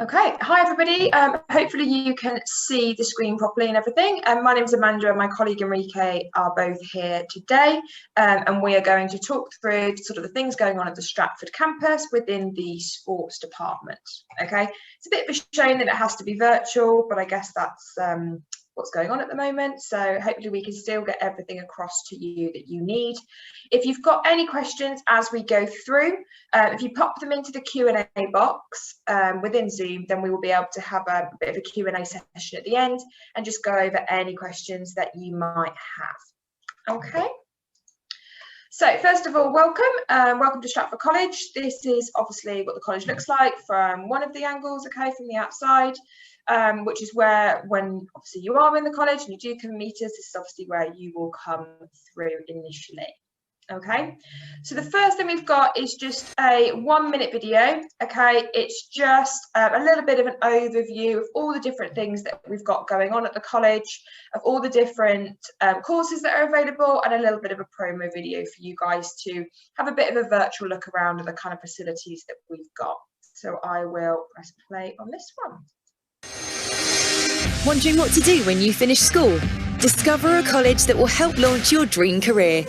Okay, hi everybody. Hopefully you can see the screen properly and everything. My name is Amanda and my colleague Enrique are both here today, and we are going to talk through sort of the things going on at the Stratford campus within the sports department. Okay, it's a bit of a shame that it has to be virtual, but I guess that's what's going on at the moment. So hopefully we can still get everything across to you that you need. If you've got any questions as we go through, if you pop them into the Q&A box within Zoom, then we will be able to have a bit of a Q&A session at the end and just go over any questions that you might have. Okay. So first of all, welcome to Stratford College. This is obviously what the college looks like from one of the angles, okay, from the outside, which is where, when obviously you are in the college and you do come meet us, this is obviously where you will come through initially. Okay, so the first thing we've got is just a 1-minute video. Okay, it's just a little bit of an overview of all the different things that we've got going on at the college, of all the different courses that are available, and a little bit of a promo video for you guys to have a bit of a virtual look around at the kind of facilities that we've got. So I will press play on this one. Wondering what to do when you finish school? Discover a college that will help launch your dream career.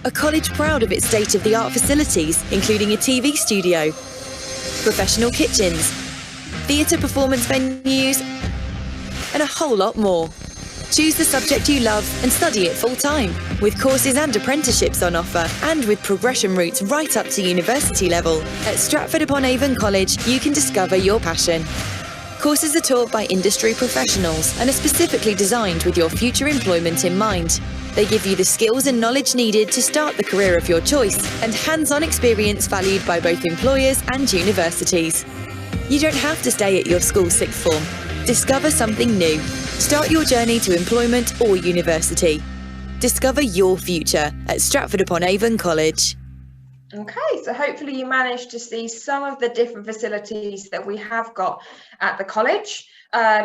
A college proud of its state-of-the-art facilities, including a TV studio, professional kitchens, theatre performance venues, and a whole lot more. Choose the subject you love and study it full-time, with courses and apprenticeships on offer, and with progression routes right up to university level. At Stratford-upon-Avon College, you can discover your passion. Courses are taught by industry professionals and are specifically designed with your future employment in mind. They give you the skills and knowledge needed to start the career of your choice, and hands-on experience valued by both employers and universities. You don't have to stay at your school's sixth form. Discover something new. Start your journey to employment or university. Discover your future at Stratford-upon-Avon College. Okay, so hopefully you managed to see some of the different facilities that we have got at the college.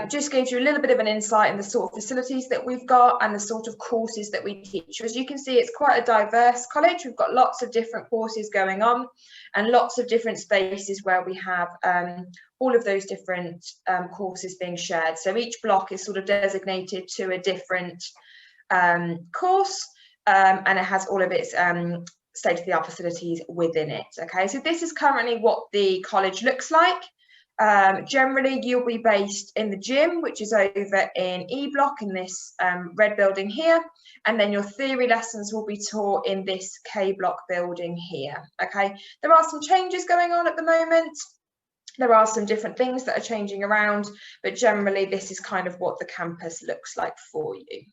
Just gives you a little bit of an insight in the sort of facilities that we've got and the sort of courses that we teach. As you can see, it's quite a diverse college. We've got lots of different courses going on and lots of different spaces where we have all of those different courses being shared. So each block is sort of designated to a different course, and it has all of its state-of-the-art facilities within it. Okay, so this is currently what the college looks like. Generally, you'll be based in the gym, which is over in E block in this red building here, and then your theory lessons will be taught in this K block building here. Okay, there are some changes going on at the moment. There are some different things that are changing around, but generally this is kind of what the campus looks like for you.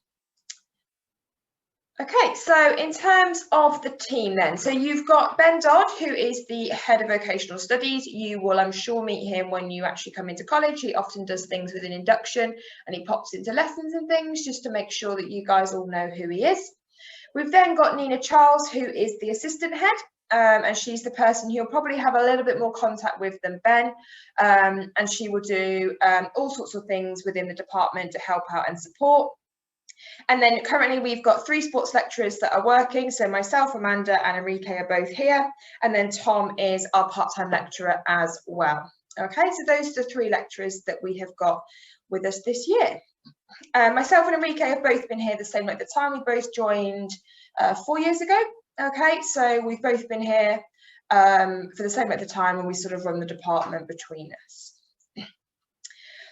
Okay, so in terms of the team then, so you've got Ben Dodd, who is the head of vocational studies. You will, I'm sure, meet him when you actually come into college. He often does things with an induction and he pops into lessons and things just to make sure that you guys all know who he is. We've then got Nina Charles, who is the assistant head, and she's the person who'll probably have a little bit more contact with than Ben, and she will do all sorts of things within the department to help out and support. And then currently we've got 3 sports lecturers that are working. So myself, Amanda and Enrique are both here. And then Tom is our part-time lecturer as well. Okay, so those are the 3 lecturers that we have got with us this year. Myself and Enrique have both been here the same at the time. We both joined 4 years ago. Okay, so we've both been here for the same at the time, and we sort of run the department between us.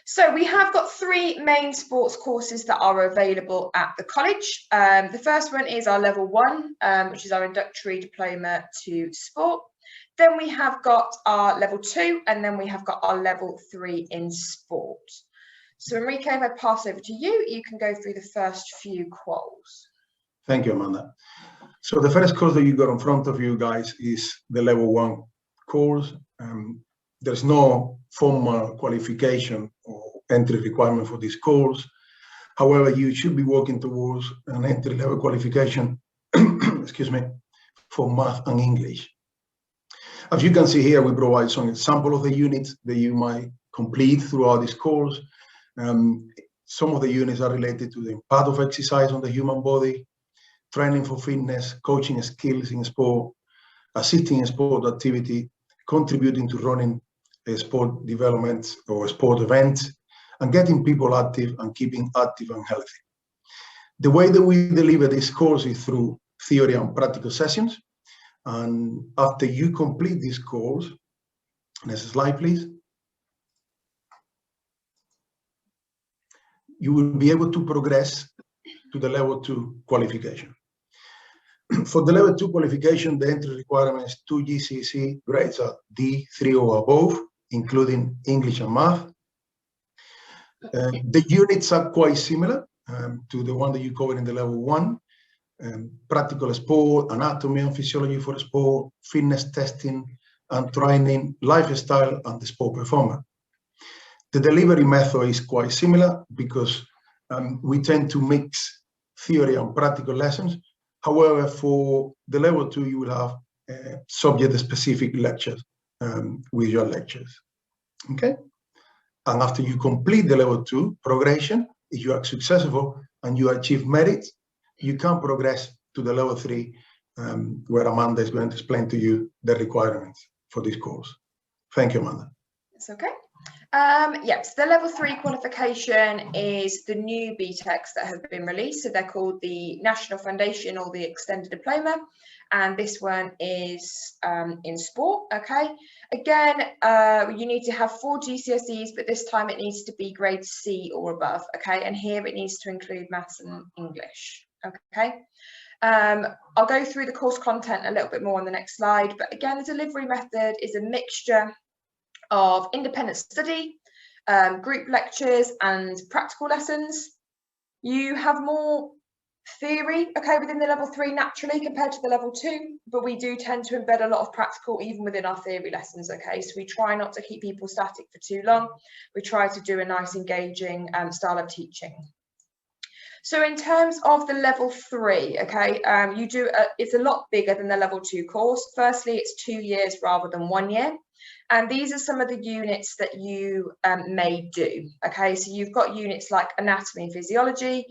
So we have got 3 main sports courses that are available at the college. The first one is our level 1, which is our introductory diploma to sport. Then we have got our level 2, and then we have got our level 3 in sport. So Enrique, if I pass over to you, you can go through the first few quals. Thank you, Amanda. So the first course that you got in front of you guys is the level 1 course. There's no formal qualification or entry requirement for this course. However, you should be working towards an entry-level qualification, excuse me, for math and English. As you can see here, we provide some example of the units that you might complete throughout this course. Some of the units are related to the impact of exercise on the human body, training for fitness, coaching skills in sport, assisting in sport activity, contributing to running sport developments or sport events, and getting people active and keeping active and healthy. The way that we deliver this course is through theory and practical sessions. And after you complete this course, next slide, please, you will be able to progress to the level 2 qualification. For the level 2 qualification, the entry requirement is 2 GCSE grades at D3 or above, including English and math. The units are quite similar to the one that you covered in the level 1. Practical sport, anatomy and physiology for sport, fitness testing and training, lifestyle, and the sport performer. The delivery method is quite similar because we tend to mix theory and practical lessons. However, for the level 2, you will have subject-specific lectures with your lectures. Okay? And after you complete the level 2 progression, if you are successful and you achieve merit, you can progress to the level 3, where Amanda is going to explain to you the requirements for this course. Thank you, Amanda. It's okay. Yes, the level 3 qualification is the new BTECs that have been released. So they're called the National Foundation or the Extended Diploma. And this one is in sport, okay? Again, you need to have 4 GCSEs, but this time it needs to be grade C or above, okay? And here it needs to include maths and English, okay? I'll go through the course content a little bit more on the next slide, but again, the delivery method is a mixture of independent study, group lectures and practical lessons. You have more theory, okay, within the level 3 naturally compared to the level 2, but we do tend to embed a lot of practical even within our theory lessons, okay? So we try not to keep people static for too long. We try to do a nice engaging style of teaching. So in terms of the level 3, okay, it's a lot bigger than the level 2 course. Firstly, it's 2 years rather than 1 year. And these are some of the units that you may do, okay? So you've got units like anatomy and physiology,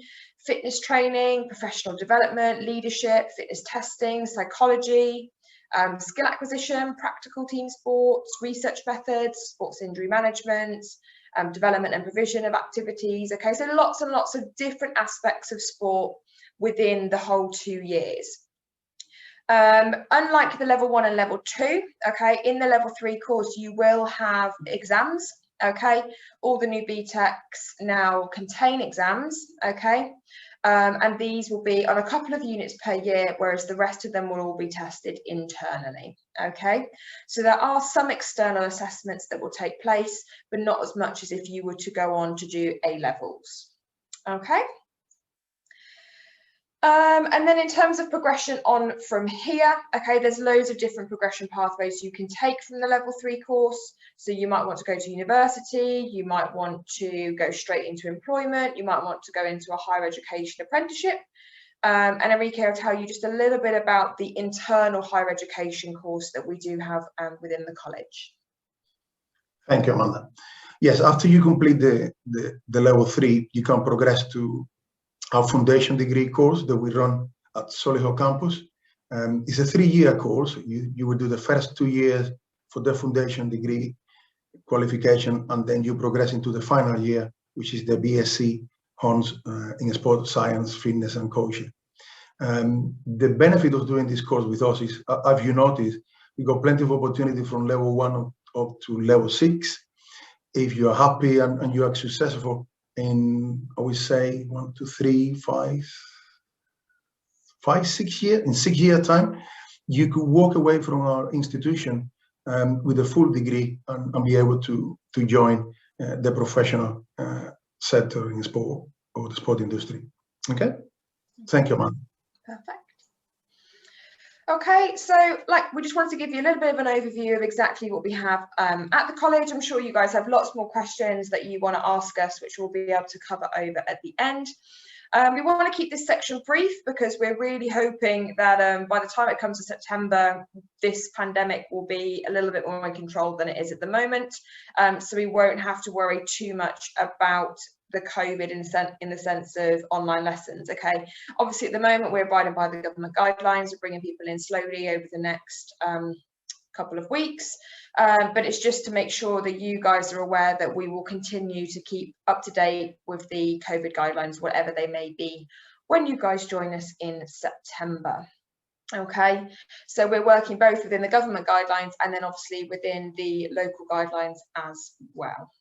fitness training, professional development, leadership, fitness testing, psychology, skill acquisition, practical team sports, research methods, sports injury management, development and provision of activities, okay? So lots and lots of different aspects of sport within the whole 2 years. Unlike the level 1 and level 2, okay, in the level 3 course, you will have exams, okay? All the new BTECs now contain exams, okay? And these will be on a couple of units per year, whereas the rest of them will all be tested internally, okay? So there are some external assessments that will take place, but not as much as if you were to go on to do A-levels, okay? And then in terms of progression on from here, okay, there's loads of different progression pathways you can take from the level 3 course. So you might want to go to university, you might want to go straight into employment, you might want to go into a higher education apprenticeship. And Enrique will tell you just a little bit about the internal higher education course that we do have within the college. Thank you, Amanda. Yes, after you complete the level 3, you can progress to our foundation degree course that we run at Solihull campus. It's a 3-year course. You will do the first 2 years for the foundation degree qualification, and then you progress into the final year, which is the BSc Hons in sport science, fitness and coaching. The benefit of doing this course with us is, as you noticed, we got plenty of opportunity from level 1 up to level 6. If you are happy and you are successful in, I would say, 1, 2, 3, 5, 6 years, in 6 year time, you could walk away from our institution with a full degree and be able to join the professional sector in sport or the sport industry. Okay, thank you, man. Perfect. Okay, so we just wanted to give you a little bit of an overview of exactly what we have at the college. I'm sure you guys have lots more questions that you want to ask us, which we'll be able to cover over at the end. We want to keep this section brief because we're really hoping that by the time it comes to September, this pandemic will be a little bit more in control than it is at the moment. So we won't have to worry too much about the COVID in the sense of online lessons, okay? Obviously, at the moment, we're abiding by the government guidelines. We're bringing people in slowly over the next couple of weeks, but it's just to make sure that you guys are aware that we will continue to keep up to date with the COVID guidelines, whatever they may be, when you guys join us in September. Okay, so we're working both within the government guidelines and then obviously within the local guidelines as well.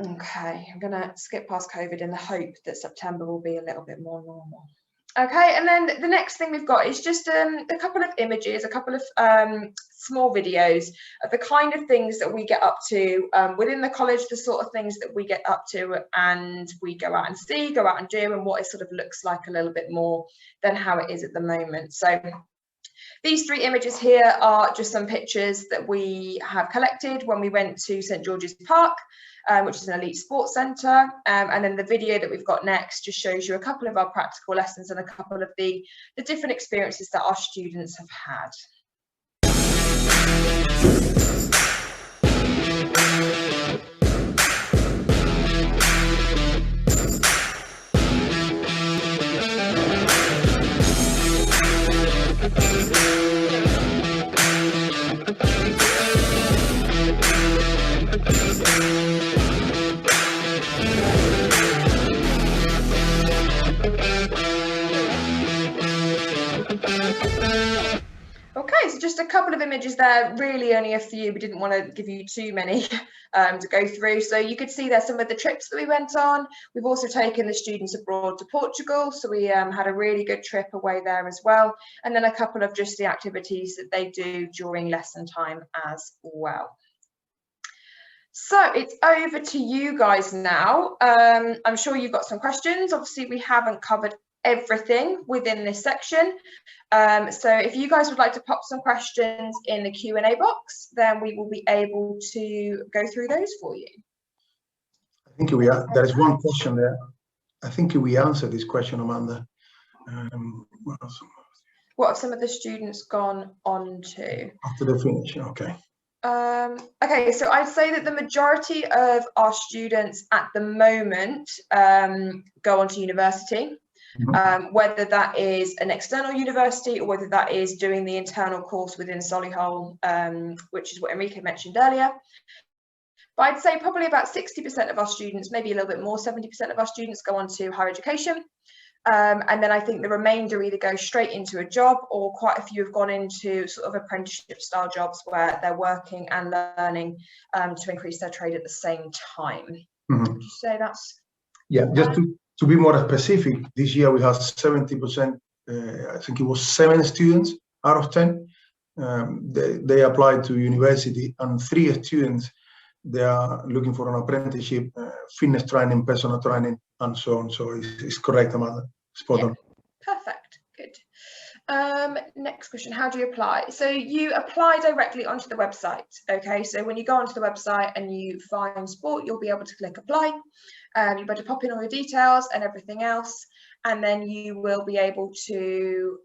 Okay, I'm going to skip past COVID in the hope that September will be a little bit more normal. Okay, and then the next thing we've got is just a couple of images, a couple of small videos of the kind of things that we get up to within the college, the sort of things that we get up to and we go out and see, go out and do, and what it sort of looks like a little bit more than how it is at the moment. So these 3 images here are just some pictures that we have collected when we went to St George's Park, which is an elite sports centre, and then the video that we've got next just shows you a couple of our practical lessons and a couple of the different experiences that our students have had. Okay, so just a couple of images there, really only a few. We didn't want to give you too many to go through. So you could see there some of the trips that we went on. We've also taken the students abroad to Portugal, so we had a really good trip away there as well. And then a couple of just the activities that they do during lesson time as well. So it's over to you guys now. I'm sure you've got some questions. Obviously, we haven't covered everything within this section, so if you guys would like to pop some questions in the Q&A box, then we will be able to go through those for you. I think there is one question there. I think we answered this question, Amanda. What have some of the students gone on to after they finish? Okay. Okay, so I'd say that the majority of our students at the moment go on to university. Whether that is an external university or whether that is doing the internal course within Solihull, which is what Enrique mentioned earlier. But I'd say probably about 60% of our students, maybe a little bit more, 70% of our students go on to higher education. And then I think the remainder either go straight into a job, or quite a few have gone into sort of apprenticeship style jobs where they're working and learning to increase their trade at the same time. Would you say that's... Yeah, just to be more specific, this year we had 70%, I think it was 7 students out of 10. They applied to university, and 3 students, they are looking for an apprenticeship, fitness training, personal training, and so on. So it's correct, Amanda. Spot on. Perfect. Good. Next question, how do you apply? So you apply directly onto the website. Okay, so when you go onto the website and you find sport, you'll be able to click apply. You better pop in all your details and everything else, and then you will be able to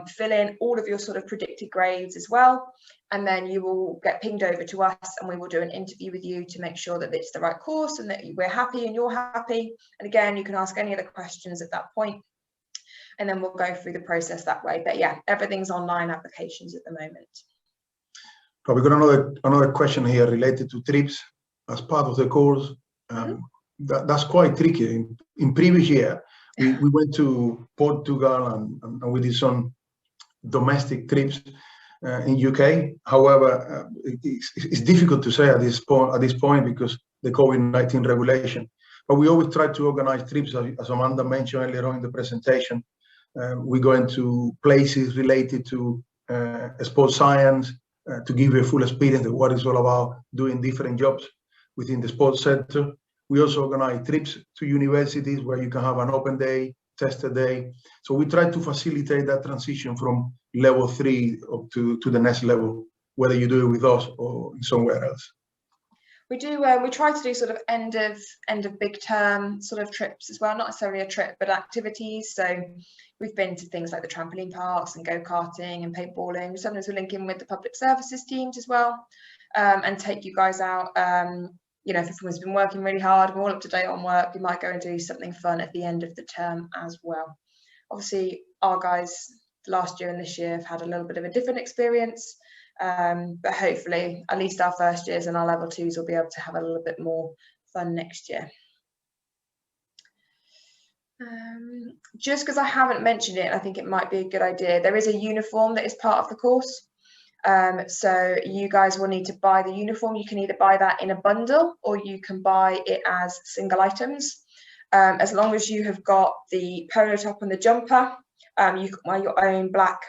fill in all of your sort of predicted grades as well, and then you will get pinged over to us and we will do an interview with you to make sure that it's the right course and that we're happy and you're happy. And again, you can ask any other questions at that point, and then we'll go through the process that way. But yeah, everything's online applications at the moment. So we've got another question here related to trips as part of the course. That's quite tricky. In previous year, we went to Portugal and we did some domestic trips in UK. However, it's difficult to say at this point because the COVID-19 regulation. But we always try to organize trips, as Amanda mentioned earlier on in the presentation. We go into places related to sports science to give you a full experience of what it's all about, doing different jobs within the sports sector. We also organize trips to universities where you can have an open day, tester day. So we try to facilitate that transition from level 3 up to the next level, whether you do it with us or somewhere else. We do. We try to do sort of end of big term sort of trips as well, not necessarily a trip, but activities. So we've been to things like the trampoline parks and go-karting and paintballing. Sometimes we link in with the public services teams as well, and take you guys out. You know, if everyone's been working really hard, we're all up to date on work, we might go and do something fun at the end of the term as well. Obviously, our guys last year and this year have had a little bit of a different experience. But hopefully at least our first years and our level 2s will be able to have a little bit more fun next year. Just because I haven't mentioned it, I think it might be a good idea. There is a uniform that is part of the course. So you guys will need to buy the uniform. You can either buy that in a bundle or you can buy it as single items. As long as you have got the polo top and the jumper, you can wear your own black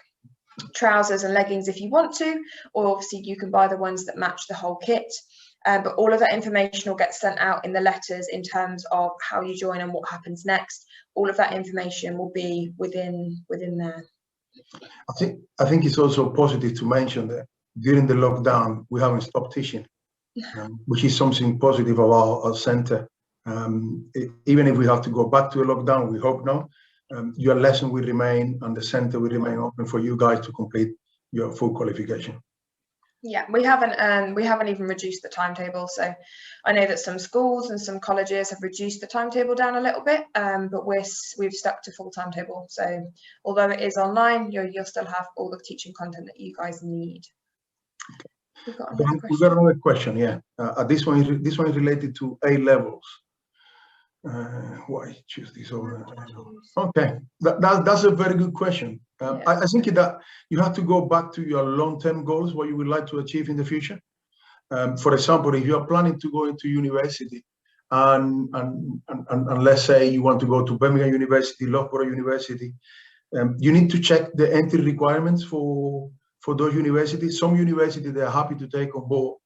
trousers and leggings if you want to, or obviously you can buy the ones that match the whole kit. But all of that information will get sent out in the letters in terms of how you join and what happens next. All of that information will be within there. I think it's also positive to mention that during the lockdown we haven't stopped teaching, which is something positive about our centre. Even if we have to go back to a lockdown, we hope not. Your lesson will remain and the centre will remain open for you guys to complete your full qualification. Yeah, we haven't even reduced the timetable. So I know that some schools and some colleges have reduced the timetable down a little bit, but we've stuck to full timetable. So although it is online, you'll still have all the teaching content that you guys need. We've got another question. Yeah, this one is related to A levels. Why choose this over? Okay, that's a very good question. Yeah. I think that you have to go back to your long-term goals, what you would like to achieve in the future. For example, if you are planning to go into university, and let's say you want to go to Birmingham University, Loughborough University, you need to check the entry requirements for those universities. Some universities, they are happy to take on board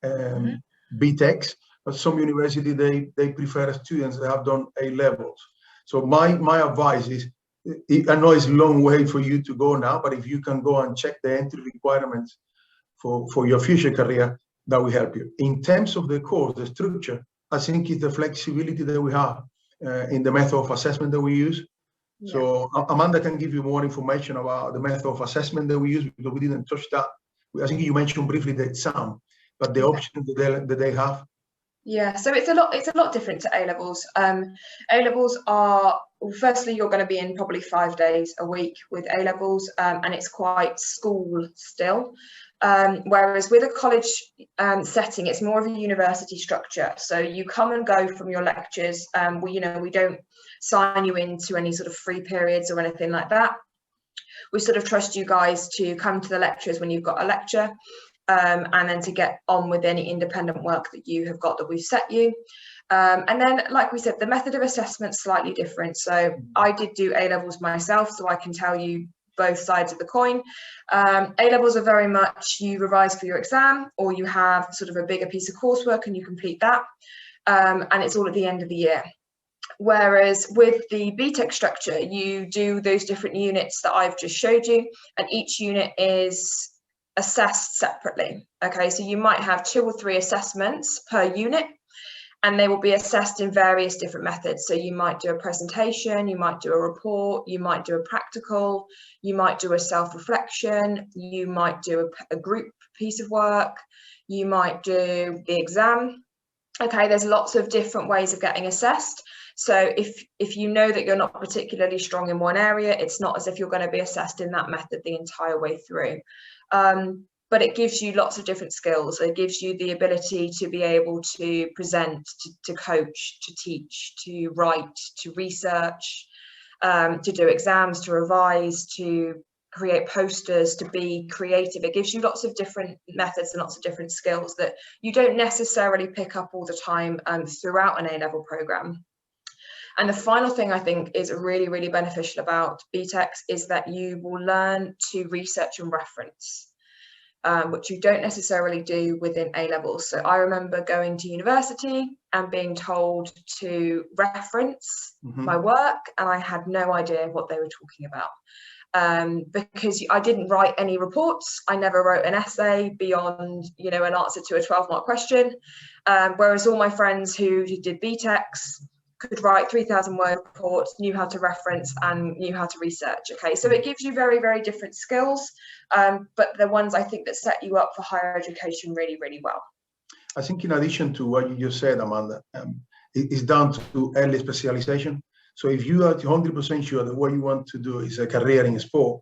BTECs. But some university they prefer students that have done A levels. So my advice is, I know it's a long way for you to go now, but if you can go and check the entry requirements for your future career, that will help you. In terms of the course, the structure, I think it's the flexibility that we have in the method of assessment that we use. Yeah. So Amanda can give you more information about the method of assessment that we use, because we didn't touch that. I think you mentioned briefly the exam, but the options that they have. Yeah, so it's a lot different to A levels. A levels are, well, firstly, you're going to be in probably 5 days a week with A levels, and it's quite school still. Whereas with a college setting, it's more of a university structure. So you come and go from your lectures. We don't sign you into any sort of free periods or anything like that. We sort of trust you guys to come to the lectures when you've got a lecture. And then to get on with any independent work that you have got that we've set you. And then, like we said, the method of assessment is slightly different. So I did do A levels myself, so I can tell you both sides of the coin. A levels are very much you revise for your exam, or you have sort of a bigger piece of coursework and you complete that. And it's all at the end of the year. Whereas with the BTEC structure, you do those different units that I've just showed you, and each unit is assessed separately. Okay, so you might have 2 or 3 assessments per unit, and they will be assessed in various different methods. So you might do a presentation, you might do a report, you might do a practical, you might do a self-reflection, you might do a group piece of work, you might do the exam. Okay, there's lots of different ways of getting assessed. So if you know that you're not particularly strong in one area, it's not as if you're going to be assessed in that method the entire way through. But it gives you lots of different skills. It gives you the ability to be able to present, to coach, to teach, to write, to research, to do exams, to revise, to create posters, to be creative. It gives you lots of different methods and lots of different skills that you don't necessarily pick up all the time throughout an A-level program. And the final thing I think is really, really beneficial about BTECs is that you will learn to research and reference, which you don't necessarily do within A-levels. So I remember going to university and being told to reference my work, and I had no idea what they were talking about. Because I didn't write any reports. I never wrote an essay beyond, an answer to a 12-mark question. Whereas all my friends who did BTECs could write 3,000-word reports, knew how to reference and knew how to research. Okay, so it gives you very, very different skills, but the ones I think that set you up for higher education really, really well. I think in addition to what you just said, Amanda, it's down to early specialization. So if you are 100% sure that what you want to do is a career in sport,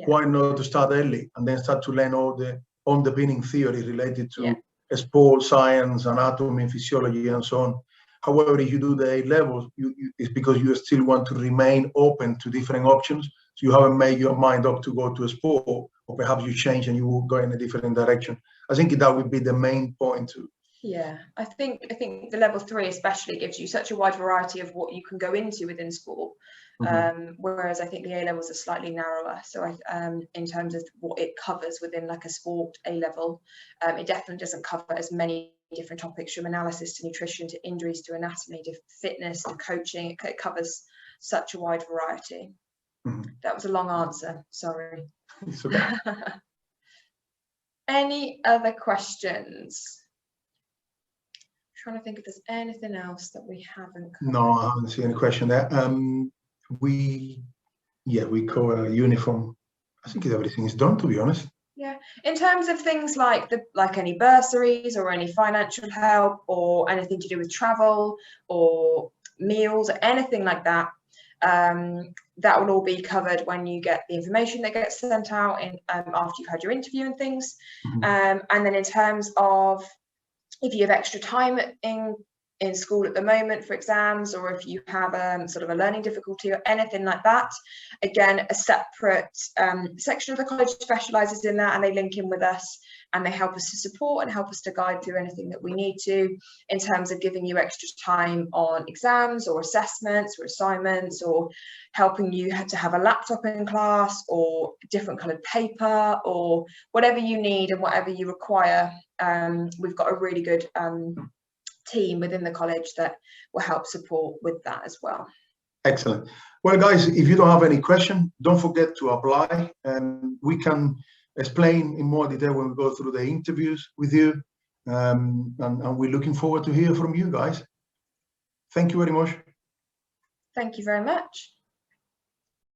why not to start early and then start to learn all the underpinning theory related to sport science, anatomy, physiology, and so on. However, if you do the A levels, it's because you still want to remain open to different options. So you haven't made your mind up to go to a sport, or perhaps you change and you will go in a different direction. I think that would be the main point too. Yeah, I think the level 3 especially gives you such a wide variety of what you can go into within sport. Whereas I think the A levels are slightly narrower. So in terms of what it covers within like a sport A level, it definitely doesn't cover as many different topics, from analysis to nutrition to injuries to anatomy to fitness to coaching. It covers such a wide variety. That was a long answer, sorry. It's okay. Any other questions? Trying to think if there's anything else that we haven't covered. No, I haven't seen any question there. We cover uniform. I think everything is done, to be honest. Yeah, in terms of things like any bursaries or any financial help or anything to do with travel or meals or anything like that, that will all be covered when you get the information that gets sent out after you've had your interview and things. And then in terms of if you have extra time in school at the moment for exams, or if you have sort of a learning difficulty or anything like that, again, a separate section of the college specialises in that, and they link in with us and they help us to support and help us to guide through anything that we need to in terms of giving you extra time on exams or assessments or assignments, or helping you to have a laptop in class or different coloured paper or whatever you need and whatever you require. We've got a really good team within the college that will help support with that as well. Excellent. Well, guys, if you don't have any question, don't forget to apply, and we can explain in more detail when we go through the interviews with you. And we're looking forward to hear from you guys. Thank you very much. Thank you very much.